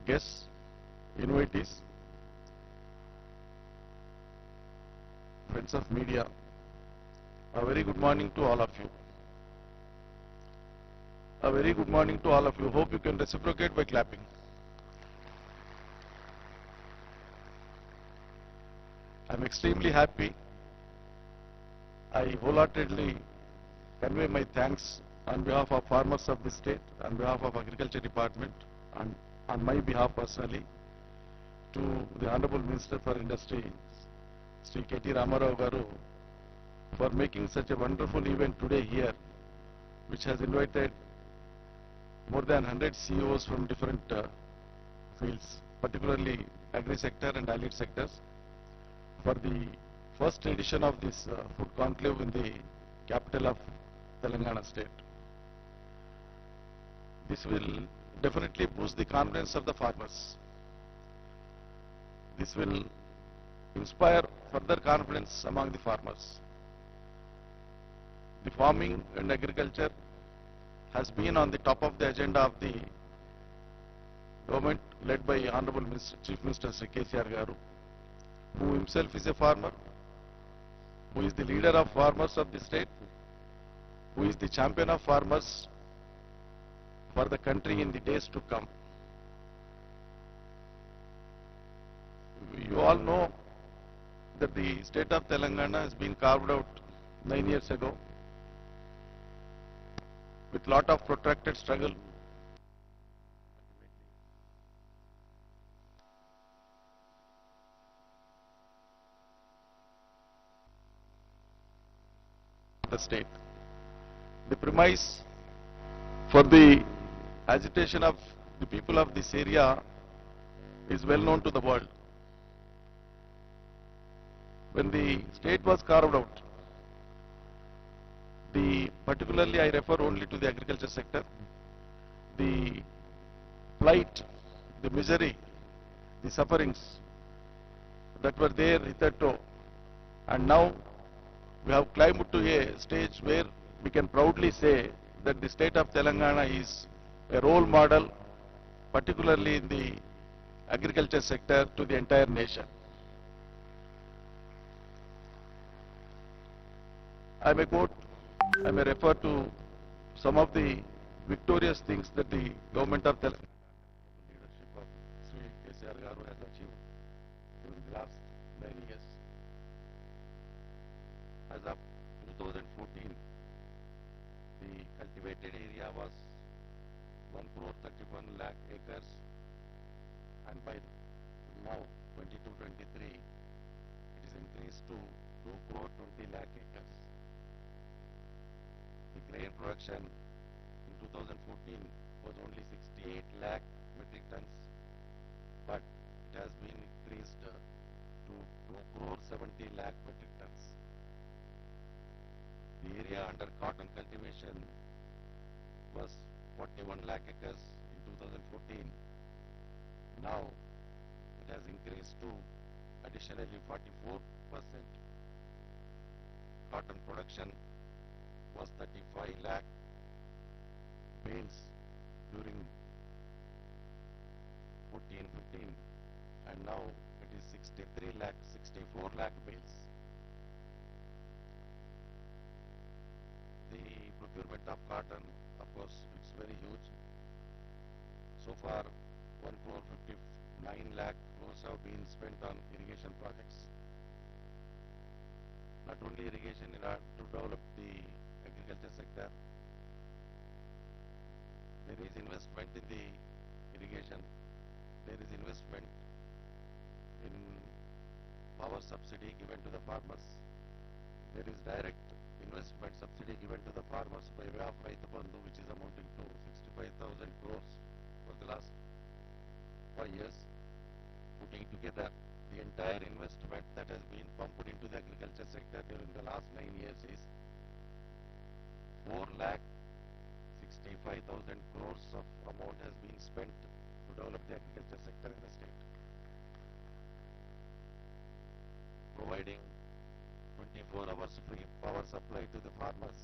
guests, invitees, friends of media, a very good morning to all of you. A very good morning to all of you. Hope you can reciprocate by clapping. I'm extremely happy. I wholeheartedly convey my thanks on behalf of farmers of the state, on behalf of Agriculture Department, and on my behalf personally, to the Honorable Minister for Industry, Sri KT Ramarao Garu, for making such a wonderful event today here, which has invited more than 100 CEOs from different fields, particularly agri-sector and allied sectors, for the first edition of this food conclave in the capital of Telangana state. This will definitely boost the confidence of the farmers. This will inspire further confidence among the farmers. The farming and agriculture has been on the top of the agenda of the government led by Honorable Chief Minister Sri KTR Garu, who himself is a farmer, who is the leader of farmers of the state, who is the champion of farmers for the country in the days to come. You all know that the state of Telangana has been carved out 9 years ago with lot of protracted struggle. The state. The premise for the agitation of the people of this area is well known to the world. When the state was carved out, particularly I refer only to the agriculture sector, the plight, the misery, the sufferings that were there hitherto, and now we have climbed to a stage where we can proudly say that the state of Telangana is a role model, particularly in the agriculture sector, to the entire nation. I may refer to some of the victorious things that the government of Telangana, the leadership of Sri KTR Garu, has achieved during the last 9 years. As of 2014, the cultivated area was 1,31 lakh acres, and by now 22-23, it is increased to 2,20 lakh acres. The grain production in 2014 was only 68 lakh metric tons, but it has been increased to 2,70 lakh metric tons. The area under cotton cultivation was 41 lakh acres in 2014. Now it has increased to additionally 44%. Cotton production was 35 lakh bales during 14-15, and now it is 64 lakh bales. The procurement of cotton, of course, it's very huge. So far, 1,59 lakh crores have been spent on irrigation projects. Not only irrigation in order to develop the agriculture sector, there is investment in the irrigation, there is investment in power subsidy given to the farmers, there is direct investment subsidy given to the farmers by way of Raita Bandhu, which is amounting to 65,000 crores for the last 5 years. Putting together the entire investment that has been pumped into the agriculture sector during the last 9 years is 4,65,000 crores of amount has been spent to develop the agriculture sector in the state, providing 24 hours free power supply to the farmers.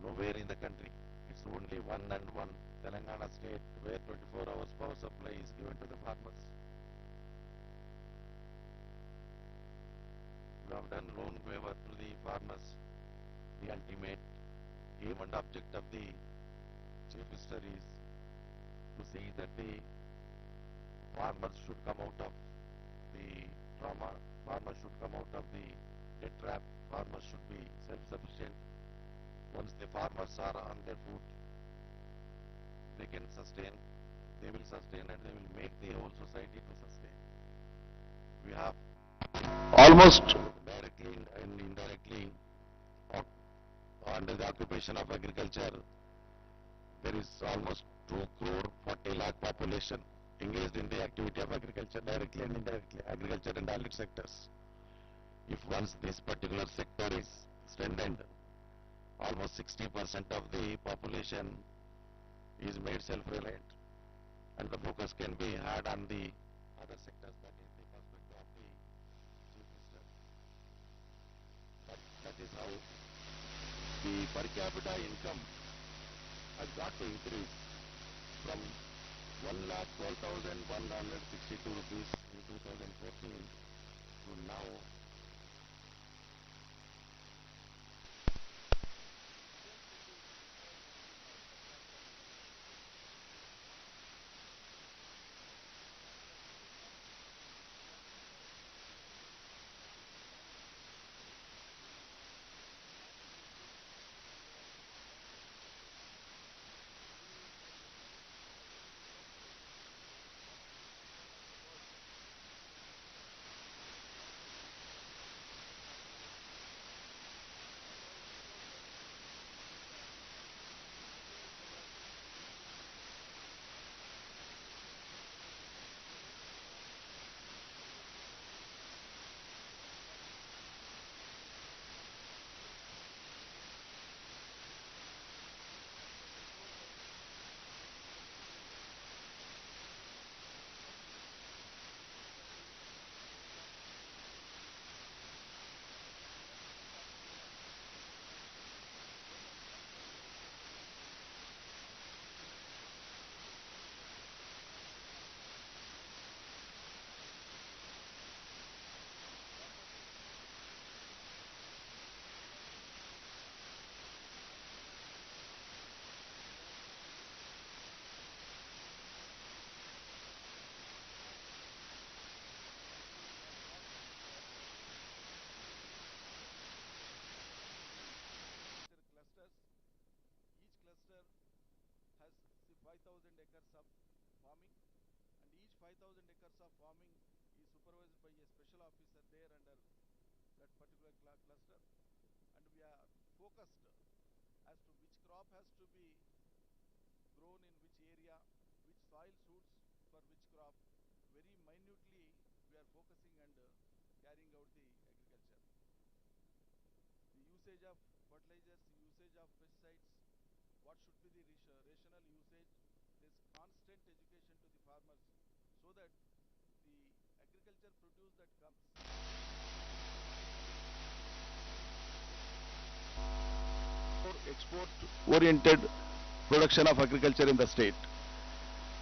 Nowhere in the country, it's only one and one Telangana state where 24 hours power supply is given to the farmers. We have done loan waiver to the farmers. The ultimate aim and object of the Chief Minister is to see that the farmers should come out of the trauma, farmers should come out of the debt trap, farmers should be self-sufficient. Once the farmers are on their foot, they can sustain, they will sustain and they will make the whole society to sustain. We have almost directly and indirectly under the occupation of agriculture, there is almost 2 crore 40 lakh population engaged in the activity of agriculture, directly and indirectly, agriculture and allied sectors. If once this particular sector is strengthened, almost 60% of the population is made self-reliant, and the focus can be had on the other sectors, that is the perspective of the Chief Minister. That is how the per capita income has got to increase from 1,12,162 rupees in 2014 to now each cluster has 5,000 acres of farming, and each 5,000 acres of farming is supervised by a special officer there under that particular cluster, and we are focused as to which crop has to be grown in which area, which soil suits for which crop. Very minutely we are focusing and carrying out the agriculture. The usage of fertilizers, the usage of pesticides, what should be the rational usage. There's constant education to the farmers so that the agriculture produce that comes for export oriented production of agriculture in the state.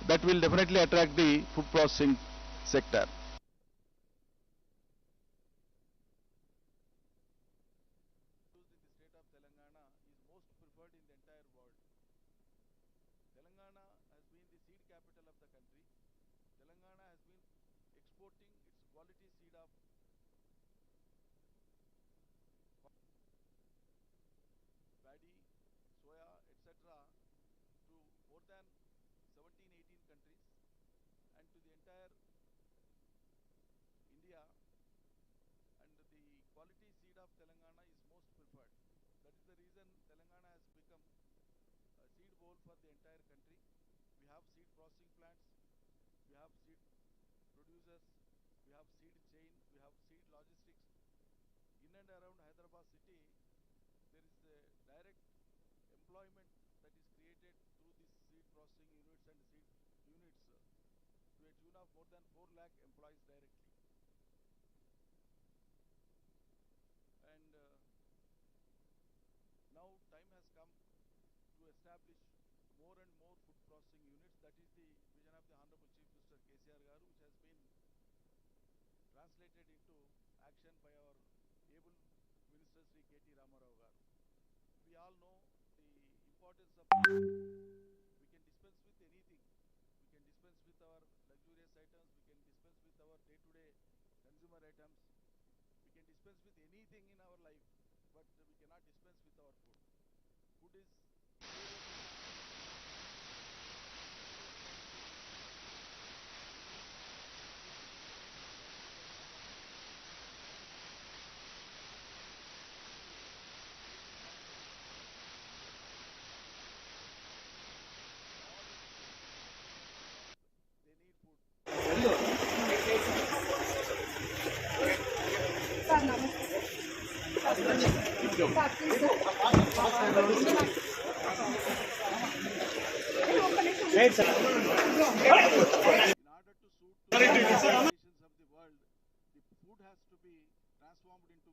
That will definitely attract the food processing sector. Used in the state of Telangana is most preferred in the entire world. Telangana has been the seed capital of the country. Telangana has been exporting its quality seed of paddy, soya, etc. to more than 17, 18 countries and to the entire India, and the quality seed of Telangana is most preferred. That is the reason Telangana has become a seed bowl for the entire country. We have seed processing plants, we have seed producers, we have seed chain, we have seed logistics. In and around Hyderabad city, there is a direct employment that is created through these seed processing units and seed units to a tune of more than 4 lakh employees directly. And now time has come to establish that is the vision of the Honorable Chief Minister KTR garu, which has been translated into action by our able Minister Sri KT Ramarao garu. We all know the importance of we can dispense with anything. We can dispense with our luxurious items, we can dispense with our day-to-day consumer items, we can dispense with anything in our life, but we cannot dispense with our food. Food is they need food. In order to suit to the conditions of the world, the food has to be transformed into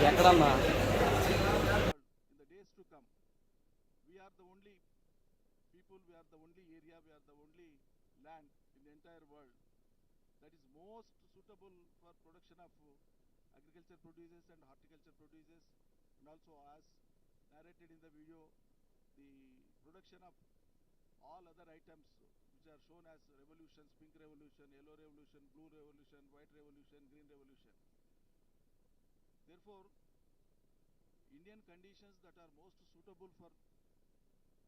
ఎక్కడన్నా in the days to come. We are the only people, we are the only area, we are the only land in the entire world that is most suitable for production of agriculture produces and horticulture produces, and also as narrated in the video, the production of all other items which are shown as revolutions, pink revolution, yellow revolution, blue revolution, white revolution, green revolution. Therefore, Indian conditions that are most suitable for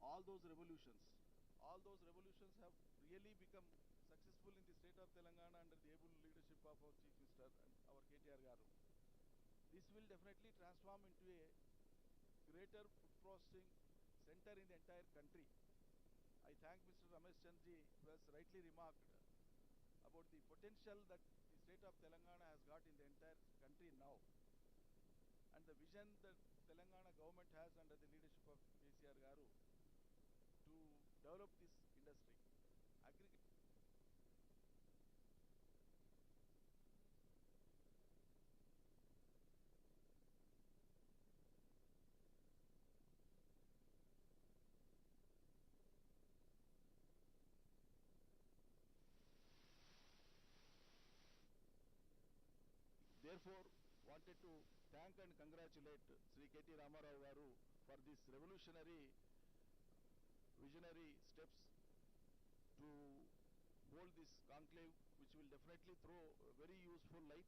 all those revolutions have really become successful in the state of Telangana under the able leadership of our Chief Minister and our KTR garu. This will definitely transform into a greater food processing center in the entire country. I thank Mr. Ramesh Chandji, who has rightly remarked about the potential that the state of Telangana has got in the entire country now, and the vision that Telangana government has under the leadership of KCR garu to develop this industry. Therefore, wanted to thank and congratulate Sri KT Ramarao garu for this revolutionary, visionary steps to hold this conclave, which will definitely throw a very useful light.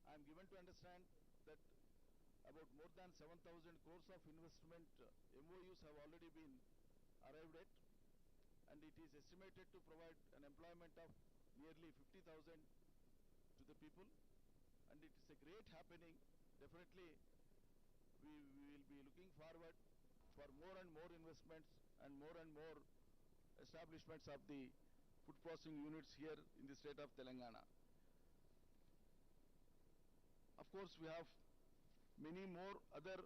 I am given to understand that about more than 7,000 crores of investment MOUs have already been arrived at, and it is estimated to provide an employment of nearly 50,000 to the people, and it is a great happening. Definitely, we will be looking forward for more and more investments and more establishments of the food processing units here in the state of Telangana. Of course, we have many more other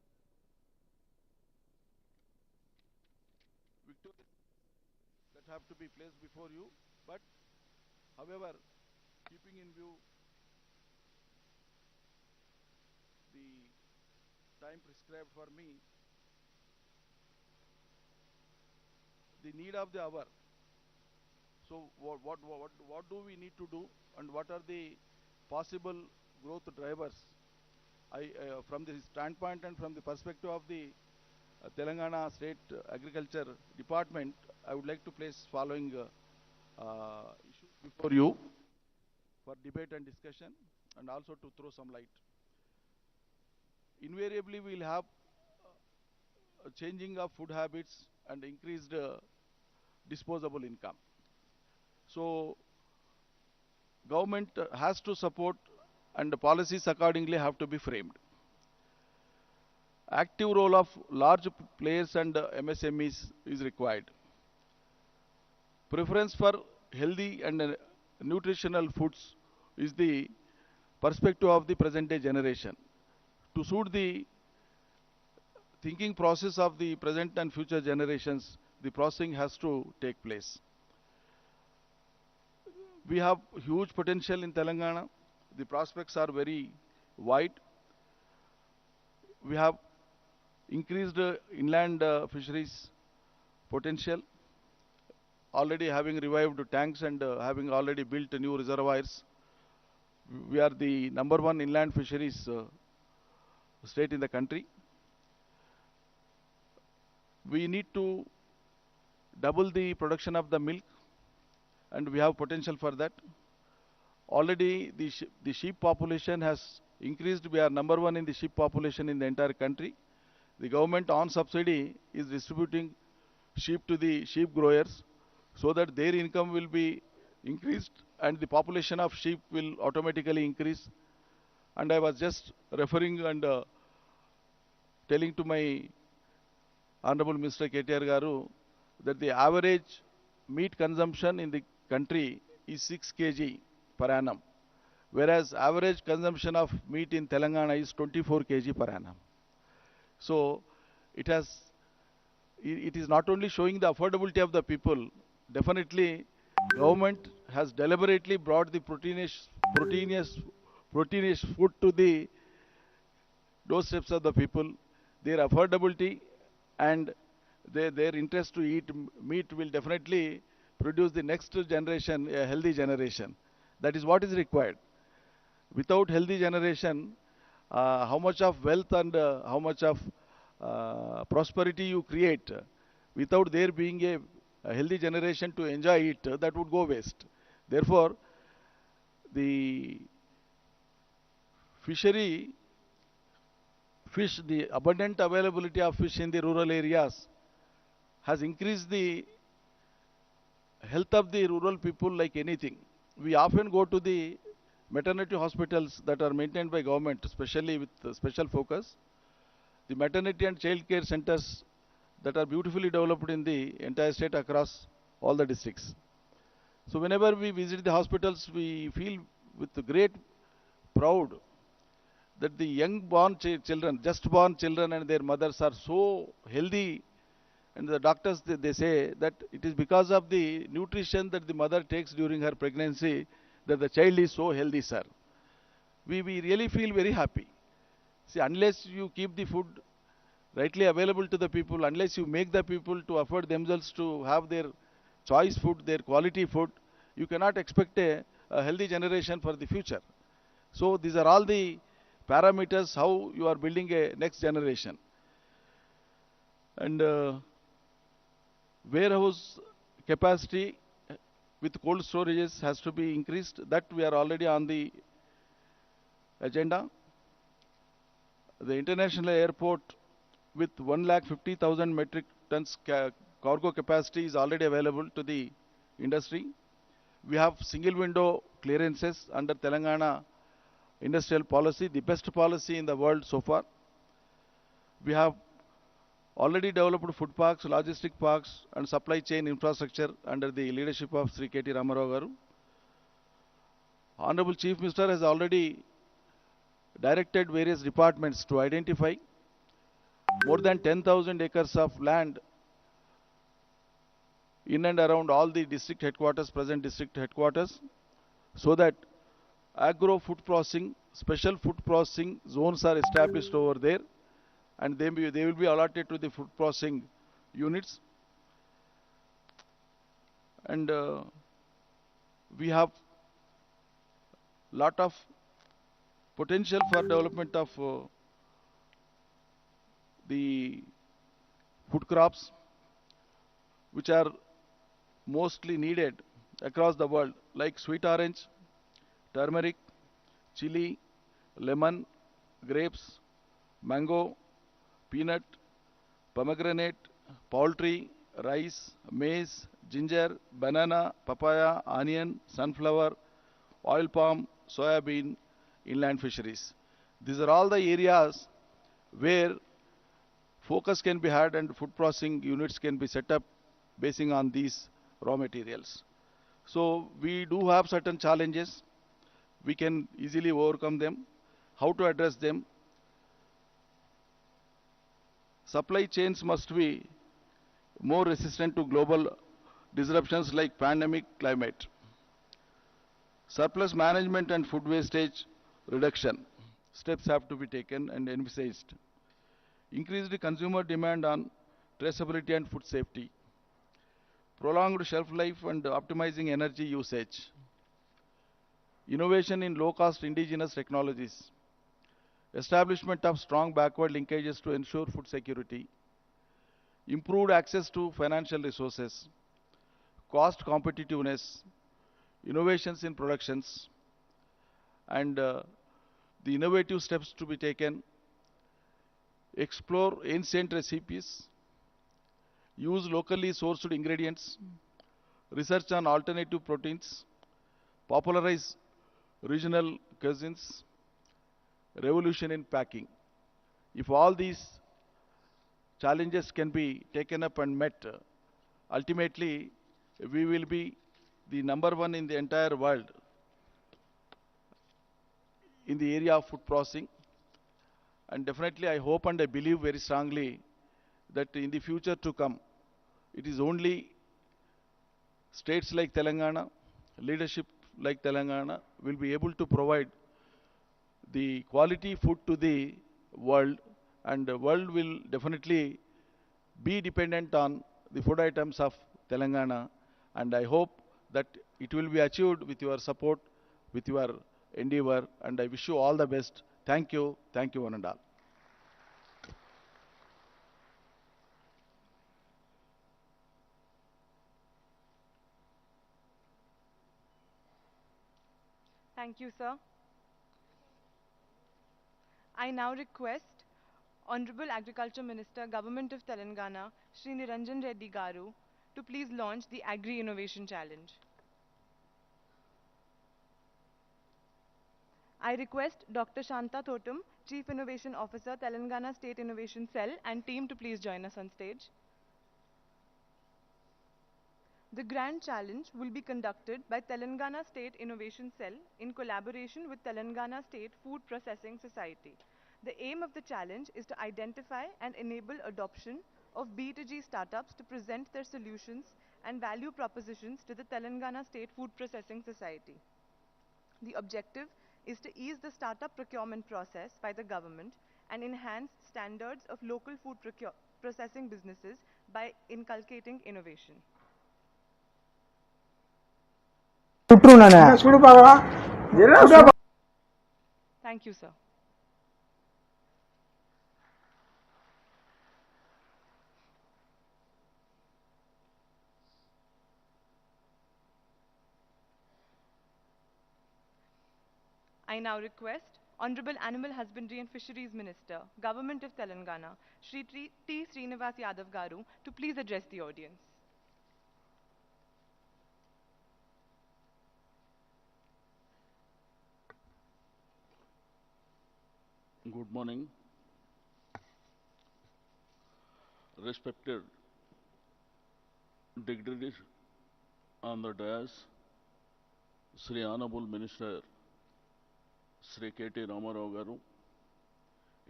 victories that have to be placed before you, but however, keeping in view the time prescribed for me, the need of the hour. So what do we need to do, and what are the possible growth drivers? From the standpoint and from the perspective of the Telangana State Agriculture Department, I would like to place following issues before you for debate and discussion, and also to throw some light. Invariably, we will have a changing of food habits and increased disposable income. So, government has to support, and the policies accordingly have to be framed. Active role of large players and MSMEs is required. Preference for healthy and nutritional foods is the perspective of the present day generation. To suit the thinking process of the present and future generations, the processing has to take place. We have huge potential in Telangana. The prospects are very wide. We have increased inland fisheries potential, already having revived tanks and having already built new reservoirs. We are the #1 inland fisheries state in the country. We need to double the production of the milk, and we have potential for that. Already the sheep population has increased. We are #1 in the sheep population in the entire country. The government on subsidy is distributing sheep to the sheep growers so that their income will be increased and the population of sheep will automatically increase. And I was just referring and telling to my Honorable Mr. KTR Garu that the average meat consumption in the country is 6 kg per annum, whereas average consumption of meat in Telangana is 24 kg per annum. So it is not only showing the affordability of the people, definitely government has deliberately brought the proteinous food to the doorsteps of the people. Their affordability and their interest to eat meat will definitely produce the next generation, a healthy generation. That is what is required. Without healthy generation, how much of wealth and how much of prosperity you create, without there being a healthy generation to enjoy it, that would go waste. Therefore, the fishery fish, the abundant availability of fish in the rural areas has increased the health of the rural people like anything. We often go to the maternity hospitals that are maintained by government, especially with special focus. The maternity and child care centers that are beautifully developed in the entire state across all the districts. So whenever we visit the hospitals, we feel with great proud that the young born children, just born children and their mothers are so healthy, and the doctors they say that it is because of the nutrition that the mother takes during her pregnancy that the child is so healthy, sir. We really feel very happy. See, unless you keep the food rightly available to the people, unless you make the people to afford themselves to have their choice food, their quality food, you cannot expect a healthy generation for the future. So these are all the parameters how you are building a next generation. And warehouse capacity with cold storages has to be increased. That we are already on the agenda. The international airport with 1,50,000 metric tons cargo capacity is already available to the industry. We have single window clearances under Telangana industrial policy, the best policy in the world so far. We have already developed food parks, logistic parks and supply chain infrastructure under the leadership of Sri K.T. Ramarao Garu. Honorable Chief Minister has already directed various departments to identify more than 10,000 acres of land in and around all the district headquarters, present district headquarters, so that agro food processing, special food processing zones are established over there, and they will be allotted to the food processing units. And we have lot of potential for development of the food crops which are mostly needed across the world, like sweet orange, turmeric, chili, lemon, grapes, mango, peanut, pomegranate, poultry, rice, maize, ginger, banana, papaya, onion, sunflower, oil palm, soya bean, inland fisheries. These are all the areas where focus can be had and food processing units can be set up basing on these raw materials. So we do have certain challenges. We can easily overcome them. How to address them? Supply chains must be more resistant to global disruptions like pandemic, climate. Surplus management and food wastage reduction. Steps have to be taken and envisaged. Increased consumer demand on traceability and food safety. Prolonged shelf life and optimizing energy usage. Innovation in low-cost indigenous technologies. Establishment of strong backward linkages to ensure food security. Improved access to financial resources. Cost competitiveness. Innovations in productions. And the innovative steps to be taken. Explore ancient recipes. Use locally sourced ingredients. Research on alternative proteins. Popularize regional cuisines. Revolution in packing. If all these challenges can be taken up and met, ultimately we will be the #1 in the entire world in the area of food processing. And definitely I hope and I believe very strongly that in the future to come, it is only states like Telangana, leadership like Telangana will be able to provide the quality food to the world, and the world will definitely be dependent on the food items of Telangana, and I hope that it will be achieved with your support, with your endeavor, and I wish you all the best. Thank you one and all. Thank you, sir. I now request Honorable Agriculture Minister, Government of Telangana, Shri Niranjan Reddy Garu, to please launch the Agri Innovation Challenge. I request Dr. Shanta Thotum, Chief Innovation Officer, Telangana State Innovation Cell, and team to please join us on stage. The Grand Challenge will be conducted by Telangana State Innovation Cell in collaboration with Telangana State Food Processing Society. The aim of the challenge is to identify and enable adoption of B2G startups to present their solutions and value propositions to the Telangana State Food Processing Society. The objective is to ease the startup procurement process by the government and enhance standards of local food processing businesses by inculcating innovation. Thank you, sir. I now request Honorable Animal Husbandry and Fisheries Minister, Government of Telangana, Shri T. Srinivas Yadav Garu, to please address the audience. Good morning. Respected dignitaries on the dais, Sri Honorable Minister Sri K.T. Ramarao Garu,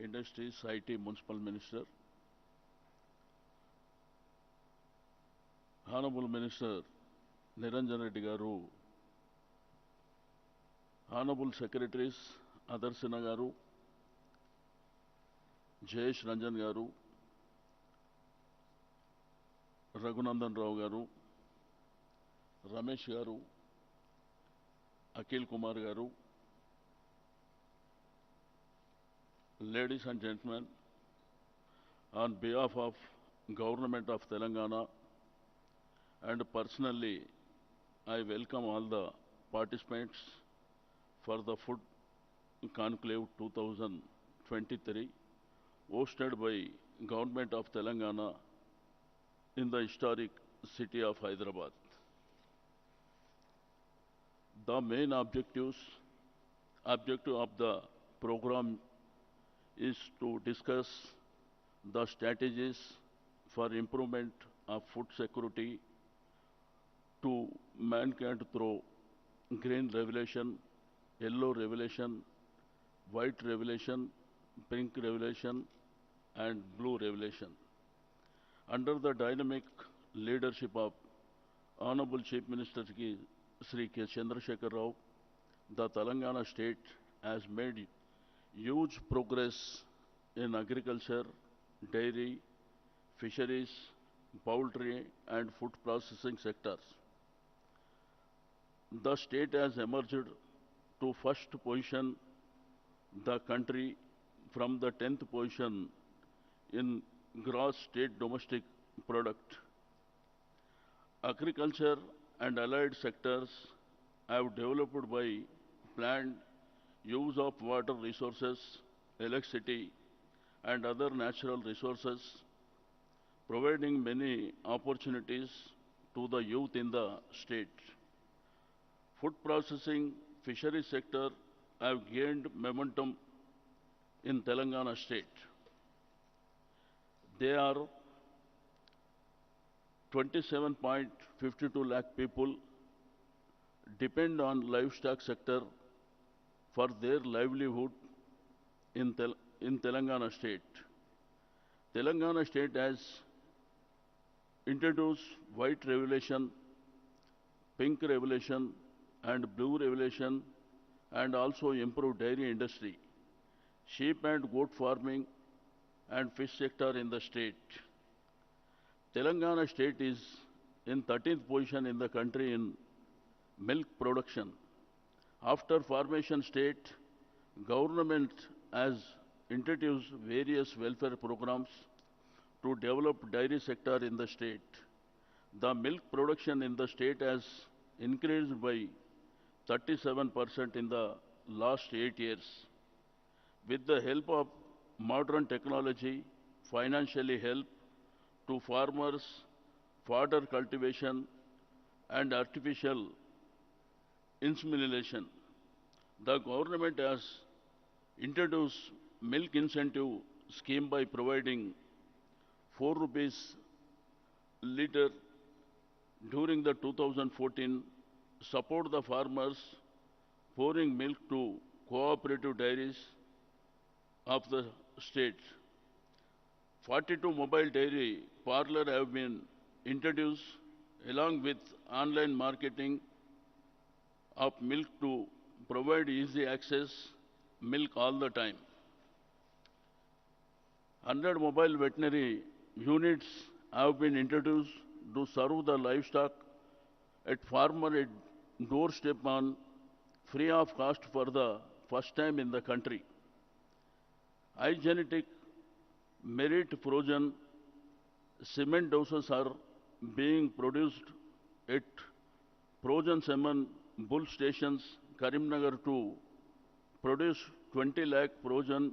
Industries, IT, Municipal Minister, Honorable Minister Niranjan Reddy Garu, Honorable Secretaries Adarsina Garu, Jayesh Ranjan Garu, Raghunandan Rao Garu, Ramesh Garu, Akil Kumar Garu, ladies and gentlemen, on behalf of Government of Telangana and personally, I welcome all the participants for the Food Conclave 2023 hosted by Government of Telangana in the historic city of Hyderabad. The main objective of the program is to discuss the strategies for improvement of food security to mankind through green revolution, yellow revolution, white revolution, pink revolution, and blue revelation. Under the dynamic leadership of Honorable Chief Minister Sri K. Chandrasekhar Rao, the Telangana state has made huge progress in agriculture, dairy, fisheries, poultry and food processing sectors. The state has emerged to first position the country from the 10th position in gross state domestic product. Agriculture and allied sectors have developed by planned use of water resources, electricity and other natural resources, providing many opportunities to the youth in the state. Food processing, fishery sector have gained momentum in Telangana state. There are 27.52 lakh people depend on livestock sector for their livelihood in Telangana state. Telangana state has introduced white revelation, pink revelation and blue revelation and also improved dairy industry, sheep and goat farming and fish sector in the state. Telangana state is in 13th position in the country in milk production. After formation state, government has introduced various welfare programs to develop dairy sector in the state. The milk production in the state has increased by 37% in the last 8 years. With the help of modern technology, financially help to farmers, fodder cultivation and artificial insemination. The government has introduced milk incentive scheme by providing 4 rupees liter during the 2014, support the farmers pouring milk to cooperative dairies of the state. 42 mobile dairy parlor have been introduced along with online marketing of milk to provide easy access milk all the time. 100 mobile veterinary units have been introduced to serve the livestock at farmer at doorstep on free of cost for the first time in the country. Hygienic merit frozen cement doses are being produced at frozen semen bull stations, Karimnagar to produce 20 lakh frozen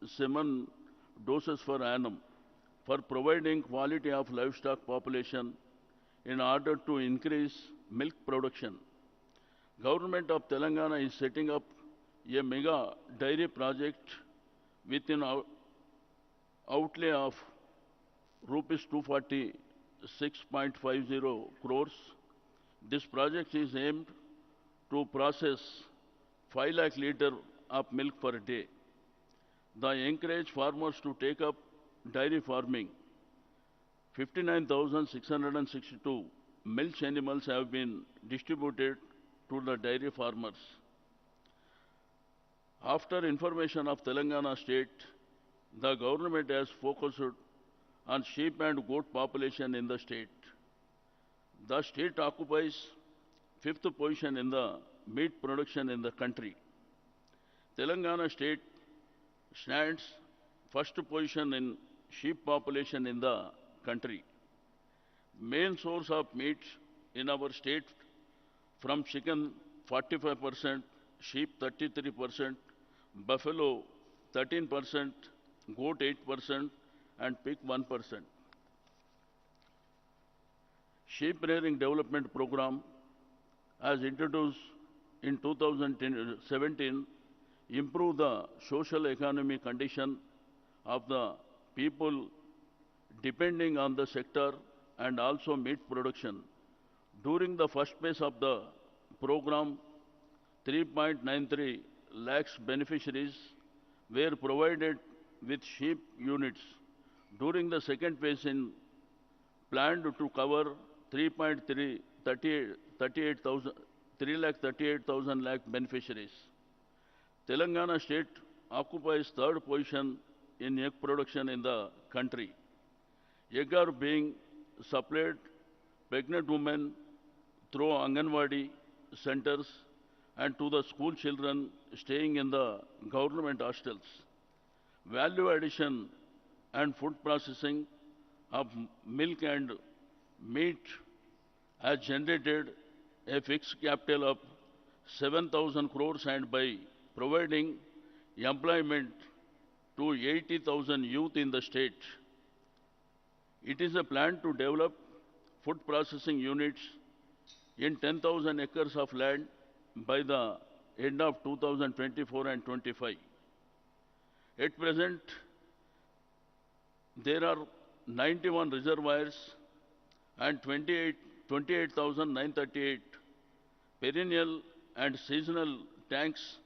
semen doses per annum for providing quality of livestock population in order to increase milk production. Government of Telangana is setting up a mega dairy project with an outlay of rupees 246.50 crores. This project is aimed to process 5 lakh litre of milk per day. The encourage farmers to take up dairy farming. 59,662 milk animals have been distributed to the dairy farmers. After information of Telangana state, the government has focused on sheep and goat population in the state. The state occupies 5th position in the meat production in the country. Telangana state stands first position in sheep population in the country. Main source of meat in our state from chicken 45%, sheep 33%, buffalo 13%, goat 8% and pig 1%. Sheep rearing development program as introduced in 2017 improve the social economic condition of the people depending on the sector and also meat production. During the first phase of the program, 3.93 lakhs beneficiaries were provided with sheep units During the second phase in planned to cover 3,38,000 3,38,000 lakh beneficiaries. Telangana state occupies third position in egg production in the country. Egg are being supplied pregnant women through Anganwadi centers and to the school children staying in the government hostels. Value addition and food processing of milk and meat has generated a fixed capital of 7,000 crores, and by providing employment to 80,000 youth in the state, it is a plan to develop food processing units in 10,000 acres of land by the end of 2024 and 25. At present, there are 91 reservoirs and 28,938 perennial and seasonal tanks,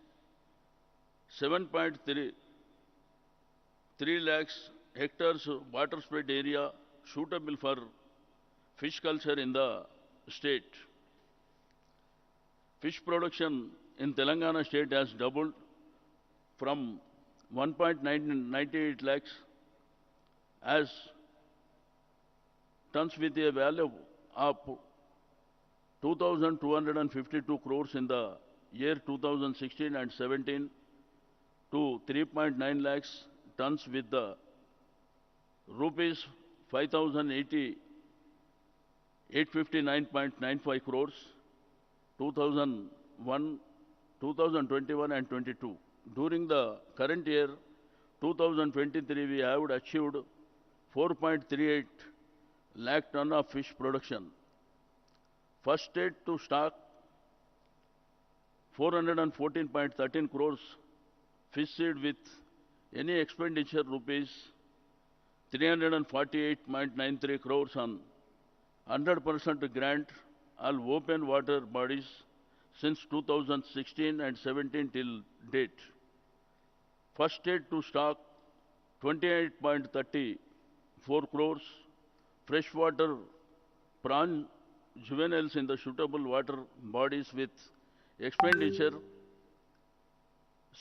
7.3 lakhs hectares water spread area suitable for fish culture in the state. Fish production in Telangana state has doubled from 1.98 lakhs as tons with a value of 2,252 crores in the year 2016 and 17 to 3.9 lakhs tons with the rupees 859.95 crores 2021 and 22. During the current year 2023, we have achieved 4.38 lakh ton of fish production. First state to stock 414.13 crores fish seed with any expenditure rupees 348.93 crores on 100% grant all open water bodies since 2016 and 17 till date. First state to stock 28.34 crores freshwater prawn juveniles in the suitable water bodies with expenditure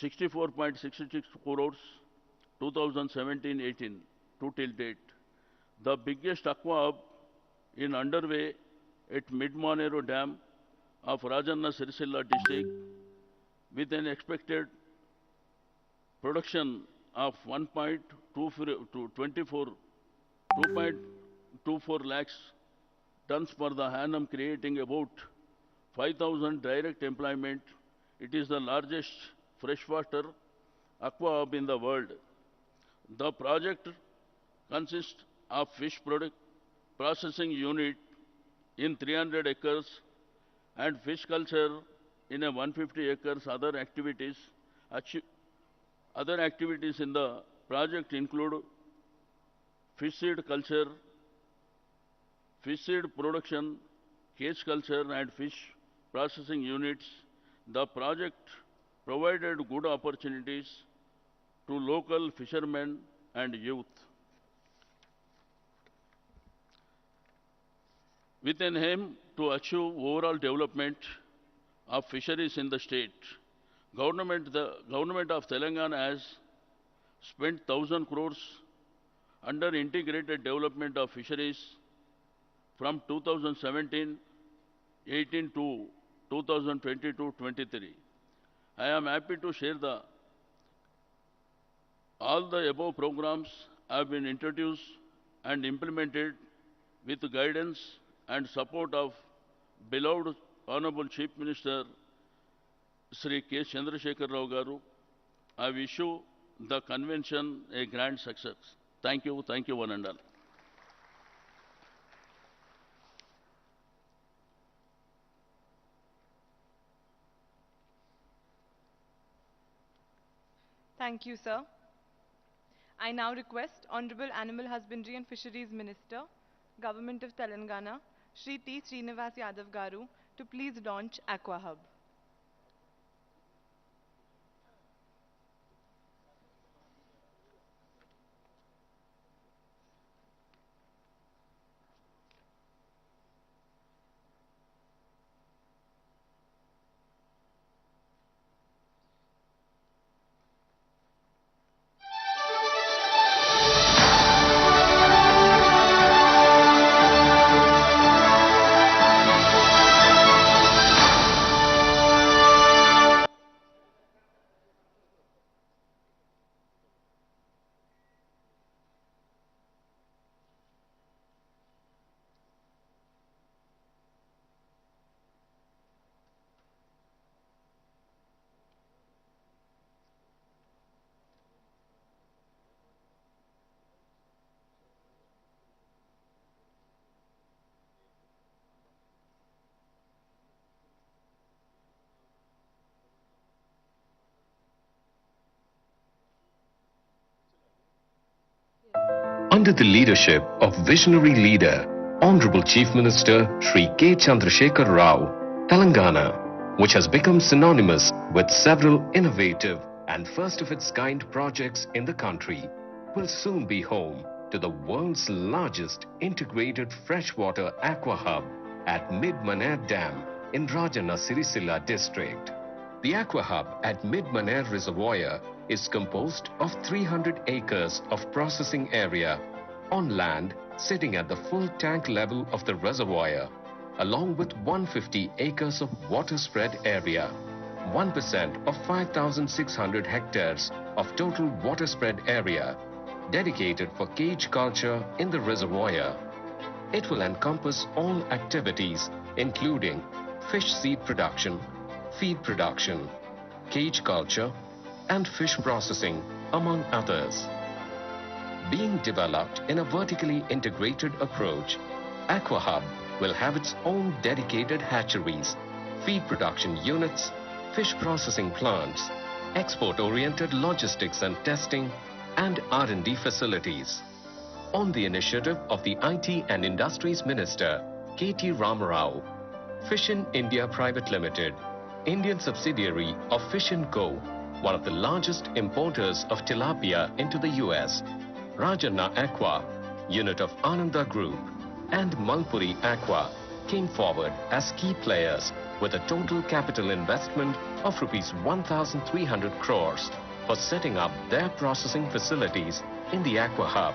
64.66 crores 2017-18 to till date. The biggest aqua hub in underway at Mid-Monero Dam of Rajanna Sirisilla district with an expected production of 2.24 lakhs tons per the annum, creating about 5,000 direct employment. It is the largest freshwater aqua hub in the world. The project consists of fish product processing unit in 300 acres and fish culture in a 150 acres. Other activities in the project include fish seed culture, fish seed production, cage culture and fish processing units. The project provided good opportunities to local fishermen and youth. With an aim to achieve overall development of fisheries in the state, the government of Telangana has spent 1,000 crores under integrated development of fisheries from 2017-18 to 2022-23. I am happy to share all the above programs have been introduced and implemented with the guidance and support of beloved Honorable Chief Minister Sri K. Chandrasekhar Rao Garu. I wish you the convention a grand success. Thank you one and all. Thank you, sir. I now request Honorable Animal Husbandry and Fisheries Minister, Government of Telangana, Shri T. Srinivas Yadav Garu, to please launch Aqua Hub. under the leadership of visionary leader, Honorable Chief Minister Shri K. Chandrasekhar Rao, Telangana, which has become synonymous with several innovative and first-of-its-kind projects in the country, will soon be home to the world's largest integrated freshwater aqua hub at Mid-Maner Dam in Rajanna Siricilla district. The aqua hub at Mid-Maner Reservoir is composed of 300 acres of processing area on land sitting at the full tank level of the reservoir, along with 150 acres of water spread area, 1% of 5,600 hectares of total water spread area dedicated for cage culture in the reservoir. It will encompass all activities including fish seed production, feed production, cage culture and fish processing, among others. Being developed in a vertically integrated approach, Aqua Hub will have its own dedicated hatcheries, feed production units, fish processing plants, export-oriented logistics and testing, and R&D facilities. On the initiative of the IT and Industries Minister, KT Ramarao, Fish in India Private Limited, Indian subsidiary of Fish & Co., one of the largest importers of tilapia into the US, Rajanna Aqua, unit of Ananda Group, and Malpuri Aqua came forward as key players with a total capital investment of Rs 1,300 crores for setting up their processing facilities in the Aqua Hub.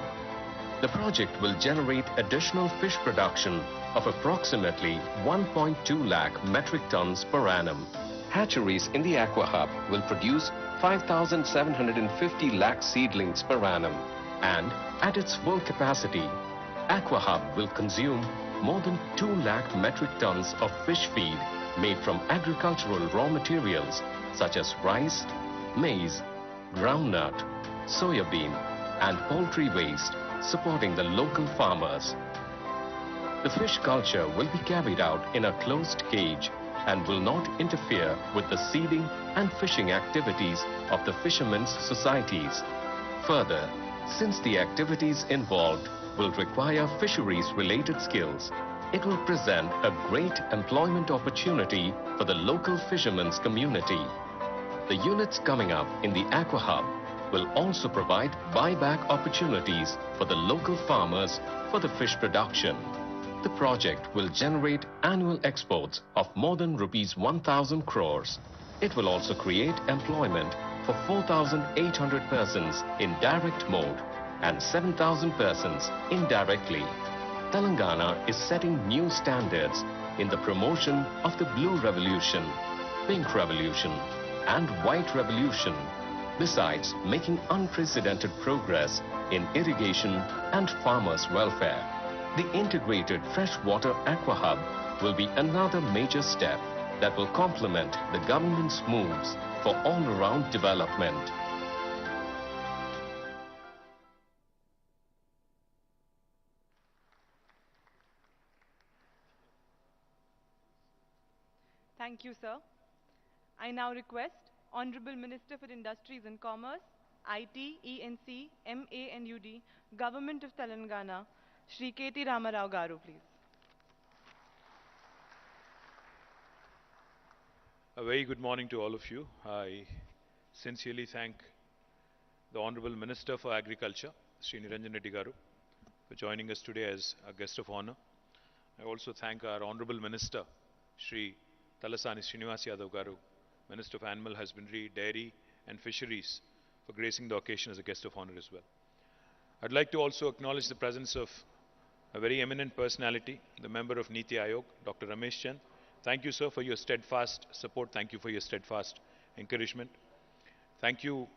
The project will generate additional fish production of approximately 1.2 lakh metric tons per annum. Hatcheries in the Aqua Hub will produce 5,750 lakh seedlings per annum, and at its full capacity, Aqua Hub will consume more than 2 lakh metric tons of fish feed made from agricultural raw materials such as rice, maize, groundnut, soybean, and poultry waste, supporting the local farmers. The fish culture will be carried out in a closed cage and will not interfere with the seeding and fishing activities of the fishermen's societies. Further, since the activities involved will require fisheries-related skills, it will present a great employment opportunity for the local fishermen's community. The units coming up in the Aqua Hub will also provide buyback opportunities for the local farmers for the fish production. The project will generate annual exports of more than Rs 1,000 crores. It will also create employment for 4,800 persons in direct mode and 7,000 persons indirectly. Telangana is setting new standards in the promotion of the Blue Revolution, Pink Revolution, and White Revolution, besides making unprecedented progress in irrigation and farmers' welfare. The integrated freshwater aqua hub will be another major step that will complement the government's moves for all-around development. Thank you, sir. I now request Honorable Minister for Industries and Commerce, IT, ENC, MA and UD, Government of Telangana, Shri KT Ramarao Garu, please. A very good morning to all of you. I sincerely thank the Honorable Minister for Agriculture, Shri Niranjan Reddy Garu, for joining us today as a guest of honor. I also thank our Honorable Minister, Shri Talasani Srinivas Yadav Garu, Minister of Animal Husbandry, Dairy and Fisheries, for gracing the occasion as a guest of honor as well. I'd like to also acknowledge the presence of a very eminent personality, the member of Niti Aayog, Dr. Ramesh Chand. Thank you, sir, for your steadfast support. Thank you for your steadfast encouragement. Thank you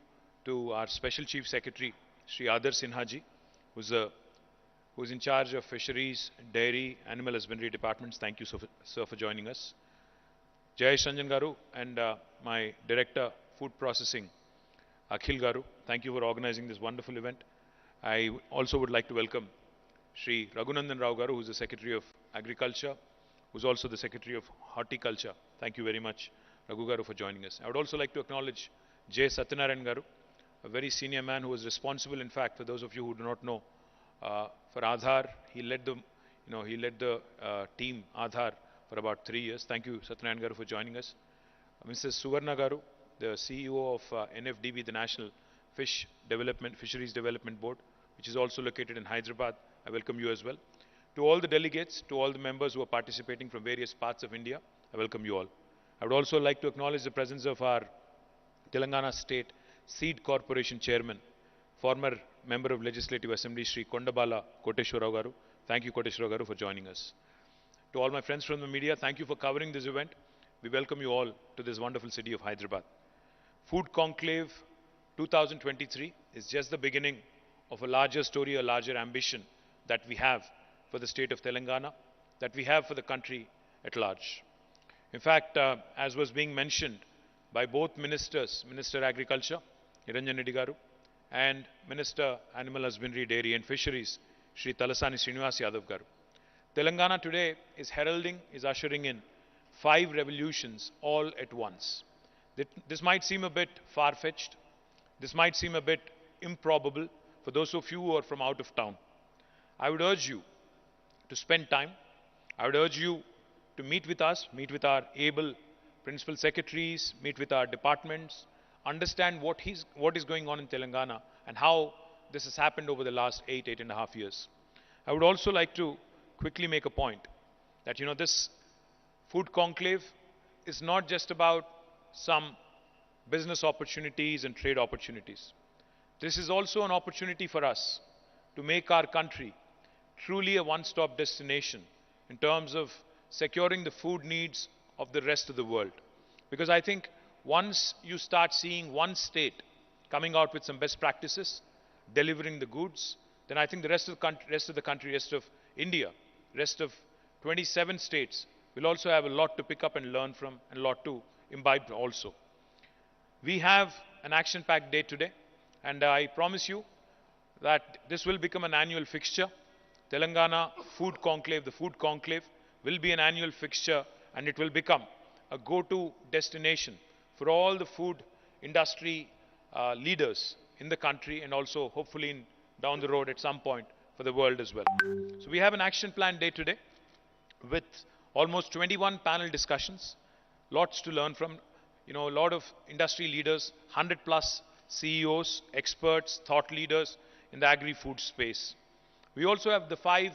to our Special Chief Secretary, Shri Adar Sinha ji, who's in charge of Fisheries, Dairy, Animal Husbandry Departments. Thank you, sir, for joining us. Jayesh Ranjan Garu and my Director, Food Processing, Akhil Garu. Thank you for organizing this wonderful event. I also would like to welcome Shri Raghunandan Rao Garu, who is the Secretary of Agriculture, who is also the Secretary of Horticulture. Thank you very much, Raghu Garu, for joining us. I would also like to acknowledge J. Satyanarayan Garu, a very senior man who was responsible, in fact, for those of you who do not know, For Aadhaar, he led the team Aadhaar for about 3 years. Thank you, Satyanarayan Garu, for joining us. Mrs. Suvarna Garu, the CEO of NFDB, the National Fisheries Development Board, which is also located in Hyderabad. I welcome you as well. To all the delegates, to all the members who are participating from various parts of India, I welcome you all. I would also like to acknowledge the presence of our Telangana State Seed Corporation Chairman, former Member of Legislative Assembly, Sri Kondabala Koteshwara Garu. Thank you, Koteshwara Garu, for joining us. To all my friends from the media, thank you for covering this event. We welcome you all to this wonderful city of Hyderabad. Food Conclave 2023 is just the beginning of a larger story, a larger ambition that we have for the state of Telangana, that we have for the country at large. In fact, as was being mentioned by both ministers, Minister Agriculture, Niranjan Reddy Garu, and Minister Animal Husbandry, Dairy and Fisheries, Shri Talasani Srinivas Yadav Garu. Telangana today is ushering in 5 revolutions all at once. This might seem a bit far-fetched. This might seem a bit improbable for those of you who are from out of town. I would urge you to spend time. I would urge you to meet with us, meet with our able principal secretaries, meet with our departments, understand what is going on in Telangana and how this has happened over the last 8.5 years. I would also like to quickly make a point that, this food conclave is not just about some business opportunities and trade opportunities. This is also an opportunity for us to make our country truly a one-stop destination in terms of securing the food needs of the rest of the world. Because I think once you start seeing one state coming out with some best practices, delivering the goods, then I think the rest of the country, rest of India, rest of 27 states will also have a lot to pick up and learn from and a lot to imbibe also. We have an action-packed day today, and I promise you that this will become an annual fixture. Telangana Food Conclave, the Food Conclave, will be an annual fixture, and it will become a go-to destination for all the food industry leaders in the country and also hopefully down the road at some point for the world as well. So we have an action plan day today with almost 21 panel discussions, lots to learn from, a lot of industry leaders, 100+ CEOs, experts, thought leaders in the agri-food space. We also have the 5